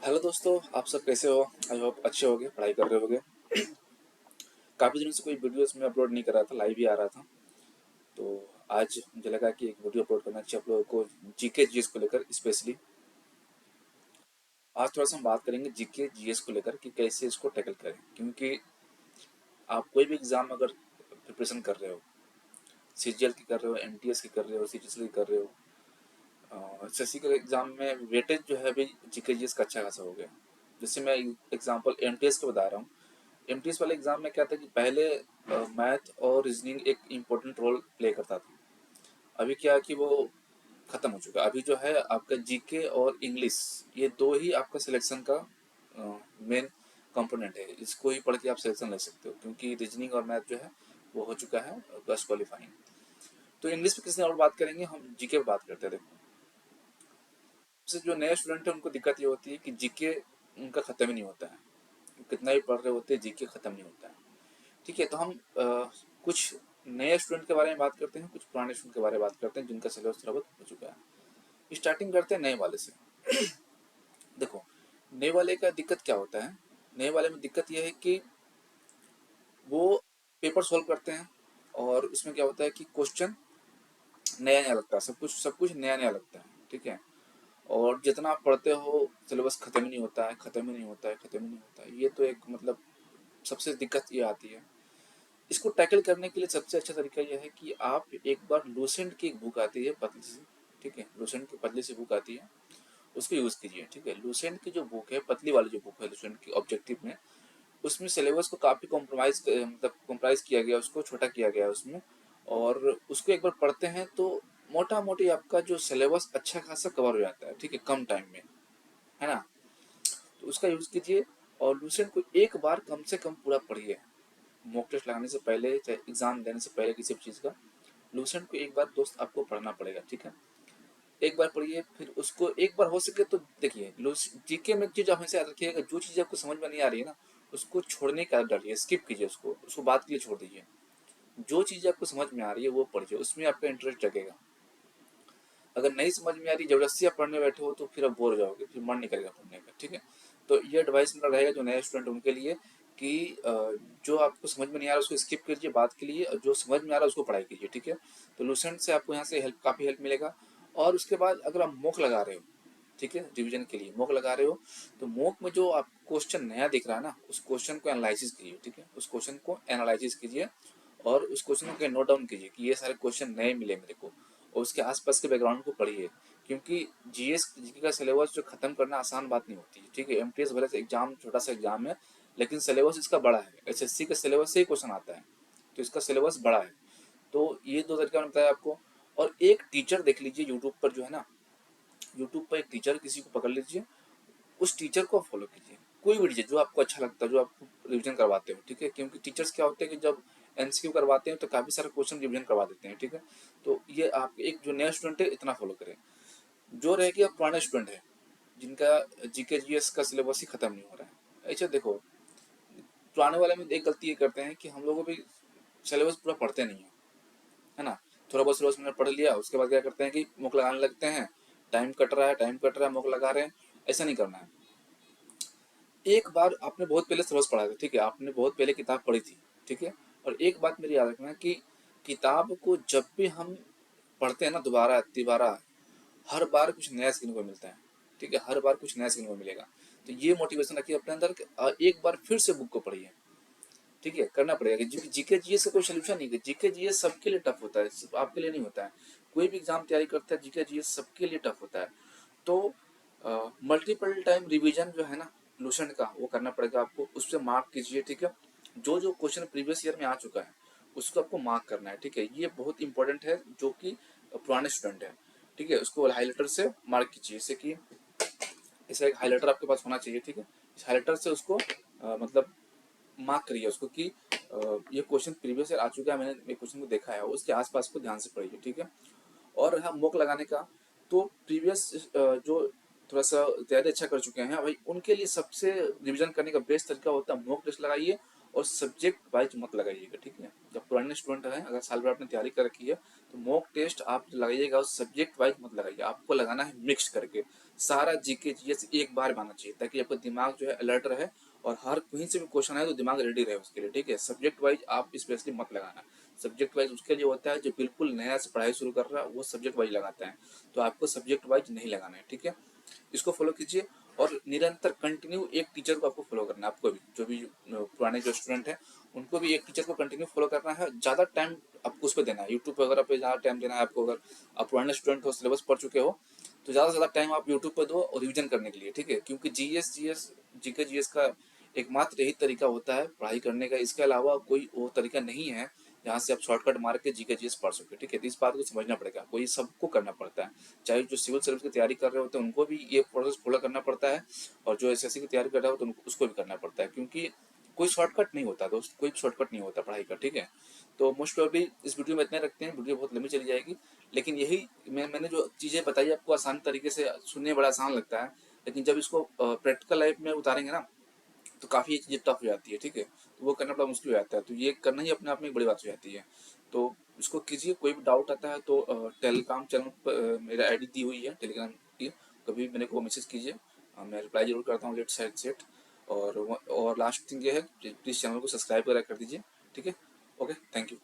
Hello दोस्तों, आप सब कैसे हो? आई होप अच्छे होगे, पढ़ाई कर रहे होगे। काफ़ी दिनों से कोई वीडियोस में अपलोड नहीं कर रहा था, लाइव ही आ रहा था। तो आज मुझे लगा कि एक वीडियो अपलोड करना चाहिए आप लोगों को, जीके जीएस को लेकर स्पेशली। आज थोड़ा सा हम बात करेंगे जीके जीएस को लेकर कि कैसे इसको टैकल करें, क्योंकि आप कोई भी एग्ज़ाम अगर प्रिपरेशन कर रहे हो, सीजीएल की कर रहे हो, एमटीएस की कर रहे हो, सीजीएल की कर रहे हो, एसएससी के एग्ज़ाम में वेटेज जो है अभी जीके जीएस का अच्छा खासा हो गया। जैसे मैं एग्जांपल एमटीएस का बता रहा हूँ। एमटीएस वाले एग्जाम में क्या था कि पहले मैथ और रीजनिंग एक इम्पोर्टेंट रोल प्ले करता था। अभी क्या है कि वो खत्म हो चुका है। अभी जो है आपका जीके और इंग्लिश, ये दो ही आपका सिलेक्शन का मेन कंपोनेंट है। इसको ही पढ़ के आप सिलेक्शन ले सकते हो, क्योंकि रीजनिंग और मैथ जो है वो हो चुका है बस क्वालिफाइंग। तो इंग्लिश पे किसी और बात करेंगे, हम जीके पे बात करते हैं। देखो, से जो नए स्टूडेंट है उनको दिक्कत ये होती है कि जीके उनका खत्म ही नहीं होता है। कितना भी पढ़ रहे होते हैं, जीके खत्म नहीं होता है। ठीक है, तो हम कुछ नए स्टूडेंट के बारे में बात करते हैं, कुछ पुराने स्टूडेंट के बारे में बात करते हैं जिनका सिलेबस थोड़ा बहुत हो चुका है। स्टार्टिंग करते हैं नए वाले से। देखो, नए वाले का दिक्कत क्या होता है। नए वाले में दिक्कत यह है कि वो पेपर सॉल्व करते हैं, और उसमें क्या होता है कि क्वेश्चन नया नया लगता है, सब कुछ नया नया लगता है। ठीक है, और जितना आप पढ़ते हो सिलेबस खत्म ही नहीं होता है, खत्म ही नहीं होता है, खत्म ही नहीं होता है। ये तो एक मतलब सबसे दिक्कत ये आती है। इसको टैकल करने के लिए सबसे अच्छा तरीका यह है कि आप एक बार लूसेंट की एक बुक आती है पतली सी। ठीक है, लूसेंट की पतली सी बुक आती है, उसको यूज़ कीजिए। ठीक है, लूसेंट की जो बुक है, पतली वाली जो बुक है लूसेंट की ऑब्जेक्टिव में, उसमें सिलेबस को काफ़ी कॉम्प्रोमाइज़ मतलब कॉम्प्राइज़ किया गया, उसको छोटा किया गया है उसमें। और उसको एक बार पढ़ते हैं तो मोटा मोटी आपका जो सिलेबस अच्छा खासा कवर हो जाता है। ठीक है, कम टाइम में, है ना। तो उसका यूज़ कीजिए, और लूसेंट को एक बार कम से कम पूरा पढ़िए। मॉक टेस्ट लगाने से पहले, चाहे एग्जाम देने से पहले, किसी भी चीज़ का लूसेंट को एक बार दोस्त आपको पढ़ना पड़ेगा। ठीक है, एक बार पढ़िए, फिर उसको एक बार हो सके तो देखिए। जीके में एक चीज़ आप हमेशा याद रखिएगा, जो चीज़ आपको समझ में नहीं आ रही है ना, उसको छोड़ने की आदत डालिए, स्किप कीजिए उसको बात के लिए छोड़ दीजिए। जो चीज़ आपको समझ में आ रही है वो पढ़िए, उसमें आपका इंटरेस्ट जगेगा। अगर नहीं समझ में आ रही, जबरदस्ती आप पढ़ने बैठे हो, तो फिर आप बोर हो जाओगे, फिर मन नहीं करेगा पढ़ने का। ठीक है, तो ये एडवाइस मेरा रहेगा जो नए स्टूडेंट उनके लिए कि जो आपको समझ में नहीं आ रहा उसको स्किप कीजिए बात के लिए, और जो समझ में आ रहा है उसको पढ़ाई कीजिए। ठीक है, तो लूसेंट से आपको यहाँ से काफ़ी हेल्प मिलेगा। और उसके बाद अगर आप मॉक लगा रहे हो, ठीक है, रिवीजन के लिए मॉक लगा रहे हो, तो मॉक में जो आप क्वेश्चन नया दिख रहा है ना, उस क्वेश्चन को एनालिसिस कीजिए। ठीक है, उस क्वेश्चन को एनालिसिस कीजिए, और उस क्वेश्चन को नोट डाउन कीजिए कि ये सारे क्वेश्चन नए मिले मेरे को, और उसके आसपास के बैकग्राउंड को पढ़िए। क्योंकि जीएस जीके का सिलेबस जो खत्म करना आसान बात नहीं होती है। ठीक है, एमटीएस भले से एग्जाम छोटा सा एग्जाम है, लेकिन सिलेबस इसका बड़ा है। एसएससी के सिलेबस से ही क्वेश्चन आता है, तो इसका सिलेबस बड़ा है। तो ये दो तरीका मैंने बताया आपको। और एक टीचर देख लीजिए यूट्यूब पर, जो है ना, यूट्यूब पर एक टीचर किसी को पकड़ लीजिए, उस टीचर को फॉलो कीजिए। कोई भी टीचर जो आपको अच्छा लगता है, जो आपको रिवीजन करवाते हो। ठीक है, क्योंकि टीचर्स क्या होते हैं कि जब एमसीक्यू करवाते हैं तो काफ़ी सारे क्वेश्चन रिवीजन करवा देते हैं। ठीक है, तो ये आप एक जो नया स्टूडेंट है इतना फॉलो करें। जो रहे कि आप पुराने स्टूडेंट हैं जिनका जीके जीएस का सिलेबस ही खत्म नहीं हो रहा है। ऐसे देखो, पुराने वाले में एक गलती ये करते हैं कि हम लोग भी सिलेबस पूरा पढ़ते नहीं है, है ना। थोड़ा बहुत सिलेबस मैंने पढ़ लिया, उसके बाद क्या करते हैं कि मुक लगाने लगते हैं। टाइम कट रहा है, टाइम कट रहा है, मुक लगा रहे हैं। ऐसा नहीं करना है। एक बार आपने बहुत पहले सिलेबस पढ़ा था, ठीक है, आपने बहुत पहले किताब पढ़ी थी। ठीक है, और एक बात मेरी याद रखना कि किताब को जब भी हम पढ़ते हैं ना, दोबारा तिबारा, हर बार कुछ नया सीखने को मिलता है। ठीक है, हर बार कुछ नया सीखने को मिलेगा। तो ये मोटिवेशन रखिए अपने अंदर कि एक बार फिर से बुक को पढ़िए। ठीक है, करना पड़ेगा कि जीके जीएस का कोई सोल्यूशन नहीं है। जीके जीएस सबके लिए टफ होता है, सिर्फ आपके लिए नहीं होता है। कोई भी एग्जाम तैयारी करता है, जीके जीएस सबके लिए टफ होता है। तो मल्टीपल टाइम रिवीजन जो है ना लूसेंट का, वो करना पड़ेगा आपको। उससे मार्क कीजिए। ठीक है, जो जो क्वेश्चन प्रीवियस ईयर में आ चुका है उसको आपको मार्क करना है। ठीक है, ये बहुत इंपॉर्टेंट है जो कि पुराने स्टूडेंट है। ठीक है, उसको हाईलाइटर से मार्क कीजिए, जैसे कि ऐसा एक हाईलाइटर आपके पास होना चाहिए। ठीक है, इस हाईलाइटर से उसको मतलब मार्क करिए उसको कि ये क्वेश्चन प्रीवियस ईयर आ चुका है, मैंने ये क्वेश्चन को देखा है, उसके आसपास को ध्यान से पढ़िए। ठीक है, और हाँ, मॉक लगाने का, तो प्रीवियस जो थोड़ा सा तैयारी अच्छा कर चुके हैं भाई, उनके लिए सबसे रिवीजन करने का बेस्ट तरीका होता है मॉक टेस्ट लगाइए, और सब्जेक्ट वाइज मत लगाइएगा, ठीक है। जब पुराने स्टूडेंट हैं, अगर साल भर आपने तैयारी कर रखी है तो मॉक टेस्ट आप लगाइएगा और सब्जेक्ट वाइज मत लगाइए, आपको लगाना है मिक्स करके। सारा जीके जीएस एक बार में आना चाहिए ताकि आपका दिमाग जो है अलर्ट रहे और हर कहीं से भी क्वेश्चन आए तो दिमाग रेडी रहे उसके लिए, ठीक है। सब्जेक्ट वाइज आप स्पेशली मत लगाना। सब्जेक्ट वाइज उसके लिए होता है जो बिल्कुल नया से पढ़ाई शुरू कर रहा है वो सब्जेक्ट वाइज लगाता है, तो आपको सब्जेक्ट वाइज नहीं लगाना है, ठीक है। इसको फॉलो कीजिए और निरंतर कंटिन्यू एक टीचर को आपको फॉलो करना है। आपको भी जो भी पुराने जो स्टूडेंट हैं उनको भी एक टीचर को कंटिन्यू फॉलो करना है। ज़्यादा टाइम आपको उस पर देना है, यूट्यूब वगैरह पे ज़्यादा टाइम देना है आपको। अगर आप पुराने स्टूडेंट हो, सिलेबस पढ़ चुके हो, तो ज़्यादा से ज़्यादा टाइम आप यूट्यूब पर दो और रिविजन करने के लिए, ठीक है। क्योंकि जीके जीएस का एकमात्र यही तरीका होता है पढ़ाई करने का, इसके अलावा कोई वो तरीका नहीं है जहाँ से आप शॉर्टकट मार के जीके जीएस पढ़ सके, ठीक है। तो इस बात को समझना पड़ेगा, आपको ये सबको करना पड़ता है। चाहे जो सिविल सर्विस की तैयारी कर रहे होते हैं उनको भी ये प्रोसेस फॉलो करना पड़ता है, और जो एसएससी की तैयारी कर रहा हो तो उसको भी करना पड़ता है, क्योंकि कोई शॉर्टकट नहीं होता दोस्त, कोई शॉर्टकट नहीं होता पढ़ाई का, ठीक है। तो मोस्ट प्रॉब्ली इस वीडियो में इतने रखते हैं, वीडियो बहुत लंबी चली जाएगी। लेकिन यही मैंने जो चीज़ें बताई आपको आसान तरीके से सुनने में बड़ा आसान लगता है, लेकिन जब इसको प्रैक्टिकल लाइफ में उतारेंगे ना तो काफ़ी ये चीज़ें टफ हो जाती है, ठीक है। तो वो करना बड़ा मुश्किल हो जाता है, तो ये करना ही अपने आप में एक बड़ी बात हो जाती है। तो इसको कीजिए। कोई भी डाउट आता है तो टेलीग्राम चैनल पर मेरा आईडी दी हुई है टेलीग्राम की, कभी मेरे को मैसेज कीजिए, मैं रिप्लाई जरूर करता हूँ लेट साइड सेट। और लास्ट थिंग ये है, प्लीज़ चैनल को सब्सक्राइब वगैरह कर दीजिए, ठीक है। Okay, thank you.